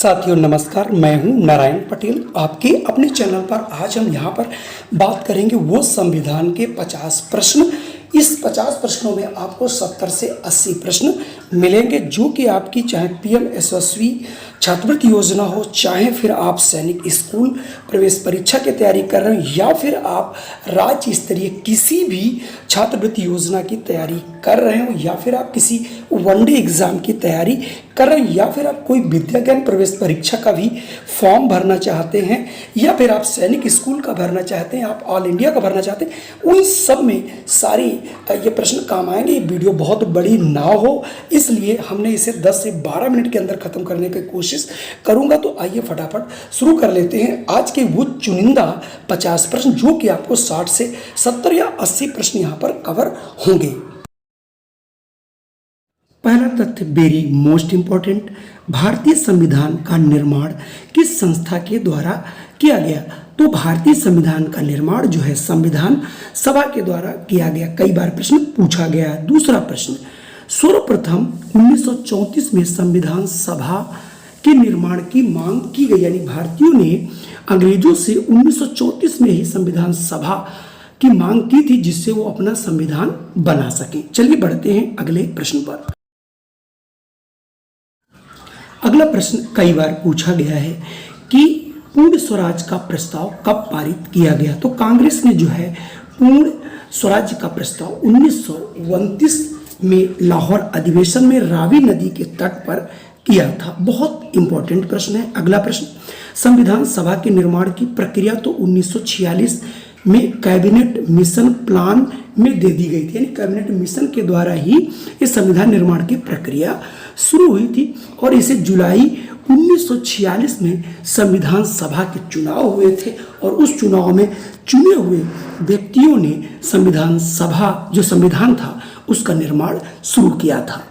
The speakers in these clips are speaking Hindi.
साथियों नमस्कार, मैं हूं नारायण पटेल। आपके अपने चैनल पर आज हम यहां पर बात करेंगे वो संविधान के 50 प्रश्न। इस 50 प्रश्नों में आपको 70 से 80 प्रश्न मिलेंगे, जो कि आपकी चाहे पीएम यशस्वी छात्रवृत्ति योजना हो, चाहे फिर आप सैनिक स्कूल प्रवेश परीक्षा की तैयारी कर रहे हो, या फिर आप राज्य स्तरीय किसी भी छात्रवृत्ति योजना की तैयारी कर रहे हो, या फिर आप किसी वनडे एग्जाम की तैयारी कर रहे हैं, या फिर आप कोई विद्या ज्ञान प्रवेश परीक्षा का भी फॉर्म भरना चाहते हैं, या फिर आप सैनिक स्कूल का भरना चाहते हैं, आप ऑल इंडिया का भरना चाहते हैं, उन सब में सारी ये प्रश्न काम आएंगे। ये वीडियो बहुत बड़ी ना हो, इसलिए हमने इसे 10 से 12 मिनट के अंदर खत्म करने की कोशिश करूंगा। तो आइए फटाफट शुरू कर लेते हैं आज के वो चुनिंदा 50 प्रश्न, जो कि आपको 60 से 70 या 80 प्रश्न यहां पर कवर होंगे। पहला तथ्य वेरी मोस्ट इंपॉर्टेंट, भारतीय संविधान का निर्माण किस संस्था के द्वारा किया गया? तो भारतीय संविधान का निर्माण जो है संविधान सभा के द्वारा किया गया। कई बार प्रश्न पूछा गया। दूसरा प्रश्न, सर्वप्रथम 1934 में संविधान सभा के निर्माण की मांग की गई, यानी भारतीयों ने अंग्रेजों से 1934 में ही संविधान सभा की मांग की थी, जिससे वो अपना संविधान बना सके। चलिए बढ़ते हैं अगले प्रश्न पर। अगला प्रश्न कई बार पूछा गया है कि पूर्ण स्वराज का प्रस्ताव कब पारित किया गया? तो कांग्रेस ने जो है पूर्ण स्वराज का प्रस्ताव 1929 में लाहौर अधिवेशन में रावी नदी के तट पर किया था। बहुत इंपॉर्टेंट प्रश्न है। अगला प्रश्न, संविधान सभा के निर्माण की प्रक्रिया तो 1946 में कैबिनेट मिशन प्लान में दे दी गई थी, यानी कैबिनेट मिशन के द्वारा ही इस संविधान निर्माण की प्रक्रिया शुरू हुई थी, और इसे जुलाई 1946 में संविधान सभा के चुनाव हुए थे, और उस चुनाव में चुने हुए व्यक्तियों ने संविधान सभा जो संविधान था उसका निर्माण शुरू किया था।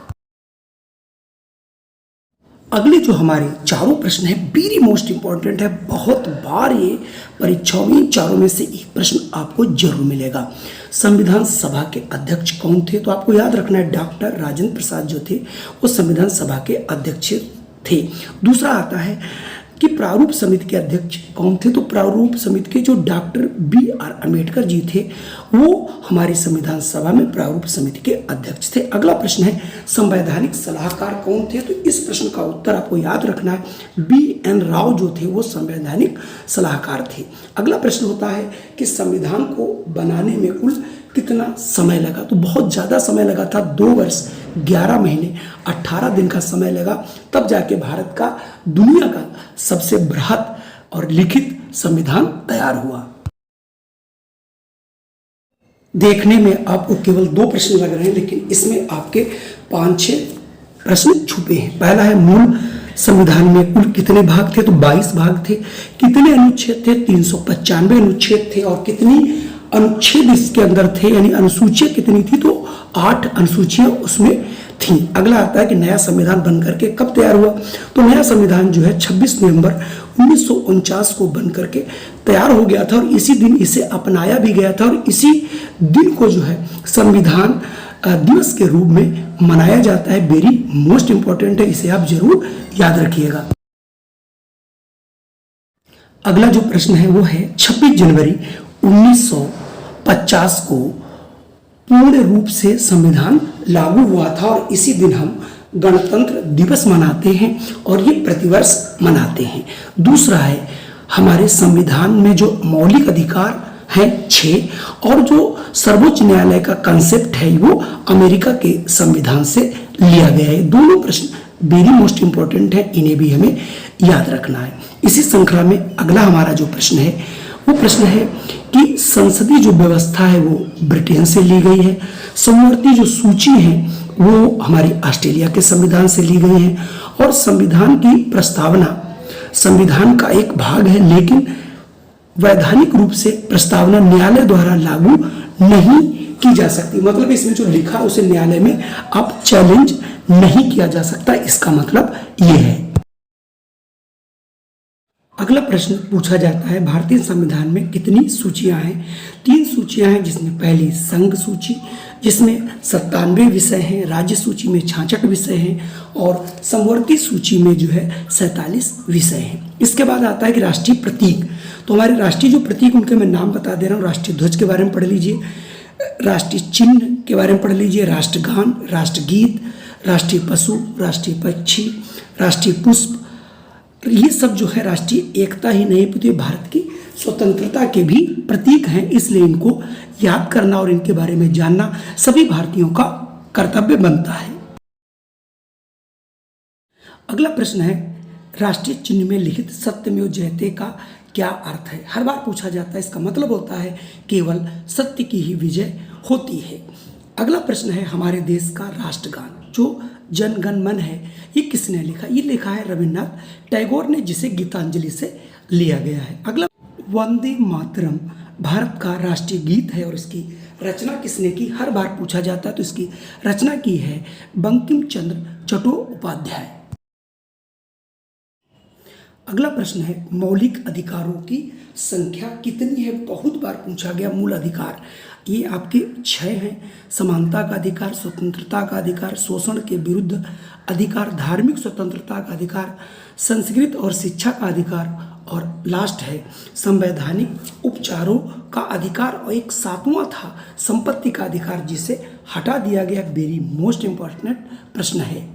अगले जो हमारे चारों प्रश्न है वेरी मोस्ट इंपॉर्टेंट है। बहुत बार ये परीक्षाओं में चारों में से एक प्रश्न आपको जरूर मिलेगा। संविधान सभा के अध्यक्ष कौन थे? तो आपको याद रखना है डॉक्टर राजेंद्र प्रसाद जो थे वो संविधान सभा के अध्यक्ष थे। दूसरा आता है कि प्रारूप समिति के अध्यक्ष कौन थे? तो प्रारूप समिति के जो डॉक्टर BR अम्बेडकर जी थे वो हमारी संविधान सभा में प्रारूप समिति के अध्यक्ष थे। अगला प्रश्न है संवैधानिक सलाहकार कौन थे? तो इस प्रश्न का उत्तर आपको याद रखना है BN राव जो थे वो संवैधानिक सलाहकार थे। अगला प्रश्न होता है कि संविधान को बनाने में कुल कितना समय लगा? तो बहुत ज़्यादा समय लगा था, 2 वर्ष 11 महीने 18 दिन का समय लगा, तब जाके भारत का दुनिया का सबसे बृहत और लिखित संविधान तैयार हुआ। देखने में आपको केवल 2 प्रश्न लग रहे हैं, लेकिन इसमें आपके 5-6 प्रश्न छुपे हैं। पहला है मूल संविधान में कुल कितने भाग थे? तो 22 भाग थे। कितने अनुच्छेद थे? 395 अनुच्छेद थे। और कितनी अनुच्छेद इसके अंदर थे, यानी अनुसूचियां कितनी थी? तो 8 अनुसूचियां उसमें थी। अगला आता है कि नया संविधान बनकर के कब तैयार हुआ? तो नया संविधान जो है 26 नवंबर 1949 को बनकर के तैयार हो गया था, और इसी दिन इसे अपनाया भी गया था, और इसी दिन को जो है संविधान दिवस के रूप में मनाया जाता है। वेरी मोस्ट इंपॉर्टेंट है, इसे आप जरूर याद रखिएगा। अगला जो प्रश्न है वो है 26 जनवरी 1950 को पूर्ण रूप से संविधान लागू हुआ था, और इसी दिन हम गणतंत्र दिवस मनाते हैं, और ये प्रतिवर्ष मनाते हैं। दूसरा है हमारे संविधान में जो मौलिक अधिकार है 6, और जो सर्वोच्च न्यायालय का कंसेप्ट है वो अमेरिका के संविधान से लिया गया है। दोनों प्रश्न वेरी मोस्ट इंपॉर्टेंट है, इन्हें भी हमें याद रखना है। इसी श्रृंखला में अगला हमारा जो प्रश्न है वो प्रश्न है कि संसदीय जो व्यवस्था है वो ब्रिटेन से ली गई है। समवर्ती जो सूची है वो हमारी ऑस्ट्रेलिया के संविधान से ली गई है, और संविधान की प्रस्तावना संविधान का एक भाग है, लेकिन वैधानिक रूप से प्रस्तावना न्यायालय द्वारा लागू नहीं की जा सकती। मतलब इसमें जो लिखा उसे न्यायालय में आप चैलेंज नहीं किया जा सकता, इसका मतलब ये है। अगला प्रश्न पूछा जाता है भारतीय संविधान में कितनी सूचियां हैं। 3 सूचियां हैं, जिसमें पहली संघ सूची जिसमें 97 विषय हैं, राज्य सूची में 66 विषय हैं और समवर्ती सूची में जो है 47 विषय हैं। इसके बाद आता है कि राष्ट्रीय प्रतीक। तो हमारे राष्ट्रीय जो प्रतीक उनके मैं नाम बता दे रहा हूँ। राष्ट्रीय ध्वज के बारे में पढ़ लीजिए, राष्ट्रीय चिन्ह के बारे में पढ़ लीजिए, राष्ट्रगान, राष्ट्रगीत, राष्ट्रीय पशु, राष्ट्रीय पक्षी, राष्ट्रीय पुष्प। ये सब जो है राष्ट्रीय एकता ही नहीं तो ये भारत की स्वतंत्रता के भी प्रतीक हैं, इसलिए इनको याद करना और इनके बारे में जानना सभी भारतीयों का कर्तव्य बनता है। अगला प्रश्न है राष्ट्रीय चिन्ह में लिखित सत्यमेव जयते का क्या अर्थ है। हर बार पूछा जाता है, इसका मतलब होता है केवल सत्य की ही विजय होती है। अगला प्रश्न है हमारे देश का राष्ट्रगान जो जन गण मन है, ये किसने लिखा। ये लिखा है रविन्द्रनाथ टैगोर ने, जिसे गीतांजलि से लिया गया है। अगला वंदे मातरम भारत का राष्ट्रीय गीत है और इसकी रचना किसने की, हर बार पूछा जाता है। तो इसकी रचना की है बंकिम चंद्र चट्टोपाध्याय। अगला प्रश्न है मौलिक अधिकारों की संख्या कितनी है। बहुत बार पूछा गया मूल अधिकार, ये आपके 6 हैं। समानता का अधिकार, स्वतंत्रता का अधिकार, शोषण के विरुद्ध अधिकार, धार्मिक स्वतंत्रता का अधिकार, संस्कृत और शिक्षा का अधिकार और लास्ट है संवैधानिक उपचारों का अधिकार। और एक 7वां था संपत्ति का अधिकार, जिसे हटा दिया गया। वेरी मोस्ट इंपॉर्टेंट प्रश्न है।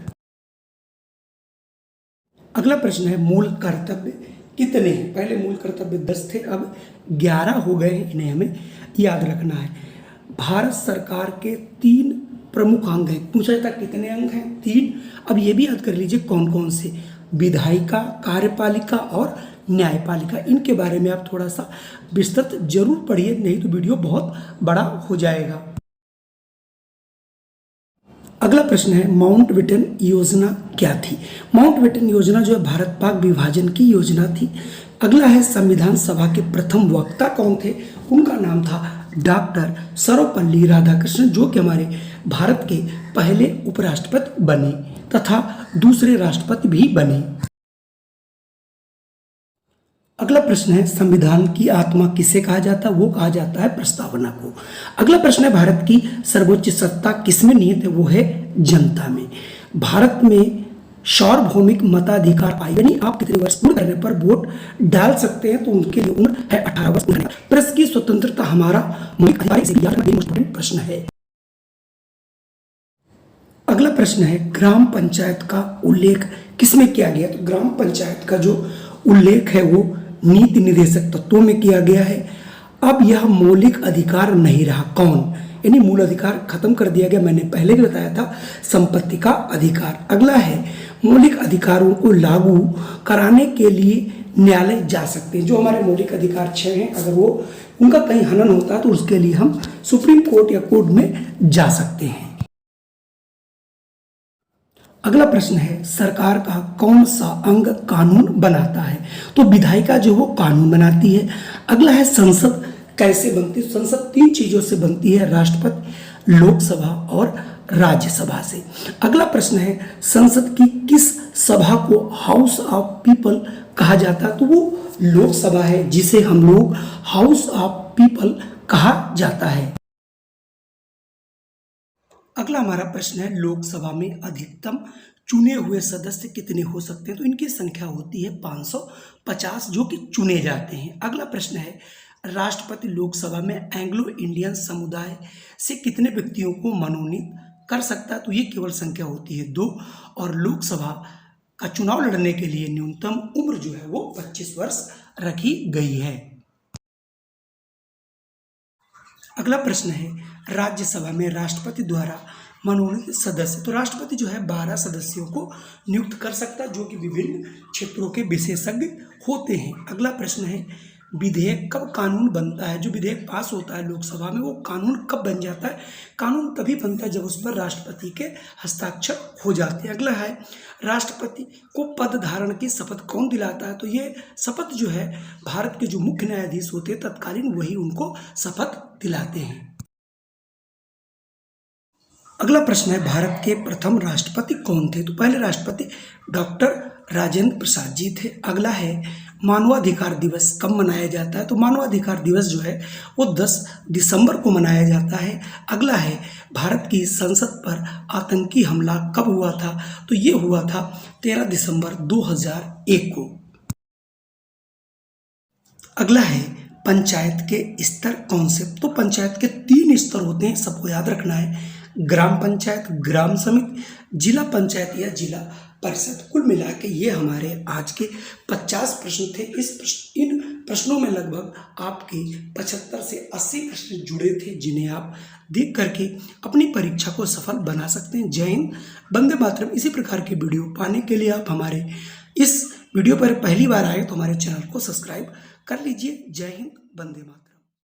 अगला प्रश्न है मूल कर्तव्य कितने हैं। पहले मूल कर्तव्य 10 थे, अब 11 हो गए हैं, इन्हें हमें याद रखना है। भारत सरकार के 3 प्रमुख अंग हैं। पूछा जाता कितने अंग हैं, 3। अब ये भी याद कर लीजिए कौन कौन से, विधायिका, कार्यपालिका और न्यायपालिका। इनके बारे में आप थोड़ा सा विस्तृत जरूर पढ़िए, नहीं तो वीडियो बहुत बड़ा हो जाएगा। अगला प्रश्न है माउंटबेटन योजना क्या थी। माउंटबेटन योजना जो है भारत पाक विभाजन की योजना थी। अगला है संविधान सभा के प्रथम वक्ता कौन थे, उनका नाम था डॉक्टर सर्वपल्ली राधाकृष्णन, जो कि हमारे भारत के पहले उपराष्ट्रपति बने तथा दूसरे राष्ट्रपति भी बने। अगला प्रश्न है संविधान की आत्मा किसे कहा जाता है, वो कहा जाता है प्रस्तावना को। अगला प्रश्न है भारत की सर्वोच्च सत्ता किसमें निहित है, वो है जनता में। भारत में सार्वभौमिक मताधिकार आयोग, यानी आप कितने वर्ष पूर्ण करने पर वोट डाल सकते हैं, तो उनके लिए उम्र है 18 वर्ष। प्रेस की स्वतंत्रता हमारा मौलिक अधिकार प्रश्न है। अगला प्रश्न है ग्राम पंचायत का उल्लेख किसमें किया गया। तो ग्राम पंचायत का जो उल्लेख है वो नीति निर्देशक तत्वों में किया गया है। अब यह मौलिक अधिकार नहीं रहा, कौन, यानी मूल अधिकार खत्म कर दिया गया। मैंने पहले भी बताया था संपत्ति का अधिकार। अगला है मौलिक अधिकारों को लागू कराने के लिए न्यायालय जा सकते हैं। जो हमारे मौलिक अधिकार 6 हैं, अगर वो उनका कहीं हनन होता है तो उसके लिए हम सुप्रीम कोर्ट या कोर्ट में जा सकते हैं। अगला प्रश्न है सरकार का कौन सा अंग कानून बनाता है। तो विधायिका जो वो कानून बनाती है। अगला है संसद कैसे बनती है। संसद 3 चीजों से बनती है, राष्ट्रपति, लोकसभा और राज्यसभा से। अगला प्रश्न है संसद की किस सभा को हाउस ऑफ पीपल कहा जाता है। तो वो लोकसभा है, जिसे हम लोग हाउस ऑफ पीपल कहा जाता है। अगला हमारा प्रश्न है लोकसभा में अधिकतम चुने हुए सदस्य कितने हो सकते हैं। तो इनकी संख्या होती है 550, जो कि चुने जाते हैं। अगला प्रश्न है राष्ट्रपति लोकसभा में एंग्लो इंडियन समुदाय से कितने व्यक्तियों को मनोनीत कर सकता है। तो ये केवल संख्या होती है 2, और लोकसभा का चुनाव लड़ने के लिए न्यूनतम उम्र जो है वो 25 वर्ष रखी गई है। अगला प्रश्न है राज्यसभा में राष्ट्रपति द्वारा मनोनीत सदस्य। तो राष्ट्रपति जो है 12 सदस्यों को नियुक्त कर सकता है, जो कि विभिन्न क्षेत्रों के विशेषज्ञ होते हैं। अगला प्रश्न है विधेयक कब कानून बनता है। जो विधेयक पास होता है लोकसभा में, वो कानून कब बन जाता है। कानून तभी बनता है जब उस पर राष्ट्रपति के हस्ताक्षर हो जाते हैं। अगला है राष्ट्रपति को पद धारण की शपथ कौन दिलाता है। तो ये शपथ जो है भारत के जो मुख्य न्यायाधीश होते हैं तत्कालीन, वही उनको शपथ दिलाते हैं। अगला प्रश्न है भारत के प्रथम राष्ट्रपति कौन थे। तो पहले राष्ट्रपति डॉक्टर राजेंद्र प्रसाद जी थे। अगला है मानवाधिकार दिवस कब मनाया जाता है? तो मानवाधिकार दिवस जो है वो 10 दिसंबर को मनाया जाता है। अगला है, भारत की संसद पर आतंकी हमला कब हुआ था? तो ये हुआ था 13 दिसंबर 2001 को। अगला है, पंचायत के स्तर कौन से? तो पंचायत के 3 स्तर होते हैं, सबको याद रखना है। ग्राम पंचायत, ग्राम समिति, जिला पंचायत या जिला परिषद। कुल मिला के ये हमारे आज के 50 प्रश्न थे। इन प्रश्नों में लगभग आपके 75 से 80 प्रश्न जुड़े थे, जिन्हें आप देख करके अपनी परीक्षा को सफल बना सकते हैं। जय हिंद, वंदे मातरम। इसी प्रकार के वीडियो पाने के लिए आप हमारे इस वीडियो पर पहली बार आए तो हमारे चैनल को सब्सक्राइब कर लीजिए। जय हिंद, वंदे मातरम।